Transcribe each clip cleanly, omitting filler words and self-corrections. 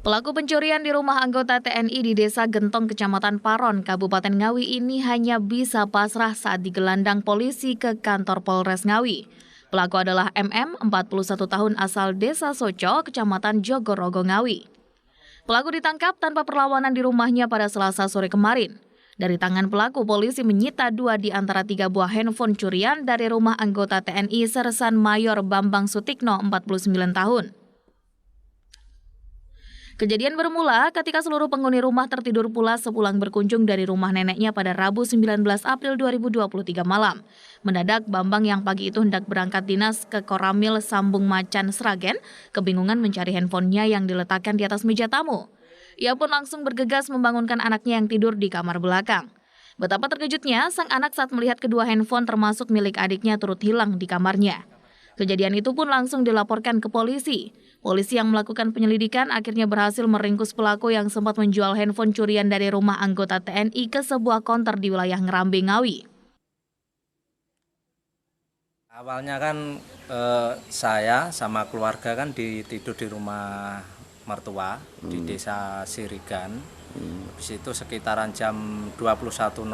Pelaku pencurian di rumah anggota TNI di Desa Gentong, Kecamatan Paron, Kabupaten Ngawi ini hanya bisa pasrah saat digelandang polisi ke kantor Polres Ngawi. Pelaku adalah MM, 41 tahun asal Desa Soco, Kecamatan Jogorogo, Ngawi. Pelaku ditangkap tanpa perlawanan di rumahnya pada Selasa sore kemarin. Dari tangan pelaku, polisi menyita 2 di antara 3 buah handphone curian dari rumah anggota TNI Sersan Mayor Bambang Sutikno, 49 tahun. Kejadian bermula ketika seluruh penghuni rumah tertidur pulas sepulang berkunjung dari rumah neneknya pada Rabu 19 April 2023 malam. Mendadak Bambang yang pagi itu hendak berangkat dinas ke Koramil Sambung Macan, Sragen, kebingungan mencari handphonenya yang diletakkan di atas meja tamu. Ia pun langsung bergegas membangunkan anaknya yang tidur di kamar belakang. Betapa terkejutnya sang anak saat melihat kedua handphone termasuk milik adiknya turut hilang di kamarnya. Kejadian itu pun langsung dilaporkan ke polisi. Polisi yang melakukan penyelidikan akhirnya berhasil meringkus pelaku yang sempat menjual handphone curian dari rumah anggota TNI ke sebuah konter di wilayah Ngerambe, Ngawi. Awalnya kan saya sama keluarga kan tidur di rumah mertua di Desa Sirigan. Habis itu sekitaran jam 21.00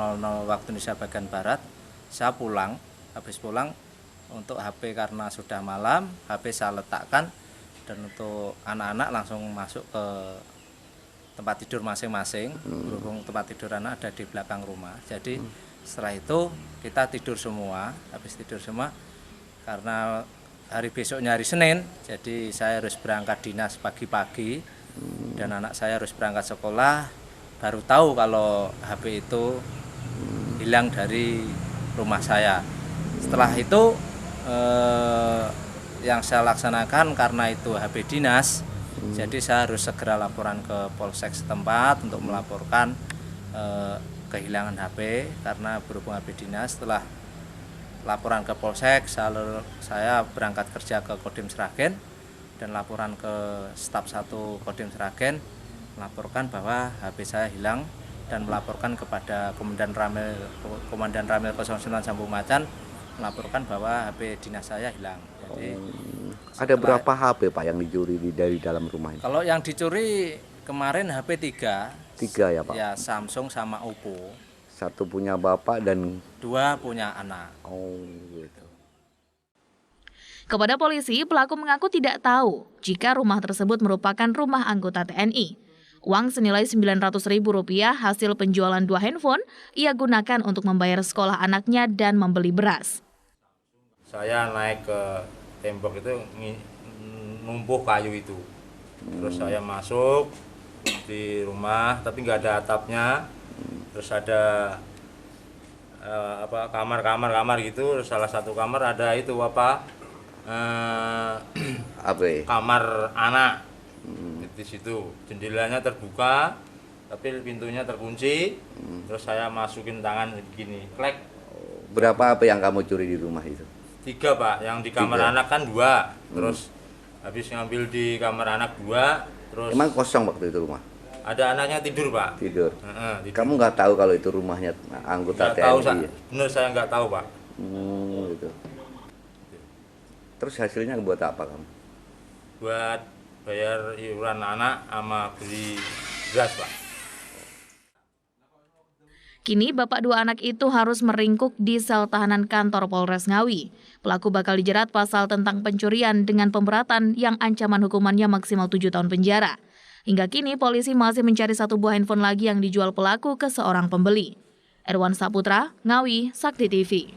waktu Indonesia bagian Barat, saya pulang. Habis pulang untuk HP karena sudah malam, HP saya letakkan dan untuk anak-anak langsung masuk ke tempat tidur masing-masing. Berhubung tempat tidur anak ada di belakang rumah. Jadi setelah itu kita tidur semua, habis tidur semua karena hari besoknya hari Senin, jadi saya harus berangkat dinas pagi-pagi dan anak saya harus berangkat sekolah. Baru tahu kalau HP itu hilang dari rumah saya. Setelah itu yang saya laksanakan karena itu HP dinas, jadi saya harus segera laporan ke Polsek setempat untuk melaporkan kehilangan HP karena berhubung HP dinas. Setelah laporan ke Polsek, saya berangkat kerja ke Kodim Sragen dan laporan ke staf 1 Kodim Sragen melaporkan bahwa HP saya hilang dan melaporkan kepada Komandan Ramil 09 Sambung Macan melaporkan bahwa HP dinas saya hilang. Jadi ada berapa HP Pak yang dicuri dari dalam rumah ini? Kalau yang dicuri kemarin HP 3. 3 ya Pak? Ya, Samsung sama Oppo. 1 punya Bapak dan 2 punya anak. Oh gitu. Kepada polisi, pelaku mengaku tidak tahu jika rumah tersebut merupakan rumah anggota TNI. Uang senilai Rp900.000 hasil penjualan 2 handphone ia gunakan untuk membayar sekolah anaknya dan membeli beras. Saya naik ke tembok itu numpuh kayu itu. Terus saya masuk di rumah tapi nggak ada atapnya. Terus ada kamar gitu. Terus salah satu kamar ada itu kamar anak. Di situ jendelanya terbuka tapi pintunya terkunci. Terus saya masukin tangan begini, klek. Berapa HP yang kamu curi di rumah itu? 3 Pak, yang di kamar anak kan 2. Terus habis ngambil di kamar anak 2. Terus emang kosong waktu itu rumah? Ada anaknya tidur Pak. Tidur. Tidur. Kamu nggak tahu kalau itu rumahnya anggota TNI? Tahu, bener saya nggak tahu Pak. Gitu. Terus hasilnya buat apa kamu? Buat bayar iuran anak sama beli beras Pak. Kini bapak 2 anak itu harus meringkuk di sel tahanan kantor Polres Ngawi. Pelaku bakal dijerat pasal tentang pencurian dengan pemberatan yang ancaman hukumannya maksimal 7 tahun penjara. Hingga kini polisi masih mencari 1 buah handphone lagi yang dijual pelaku ke seorang pembeli. Erwan Saputra, Ngawi, Sakti TV.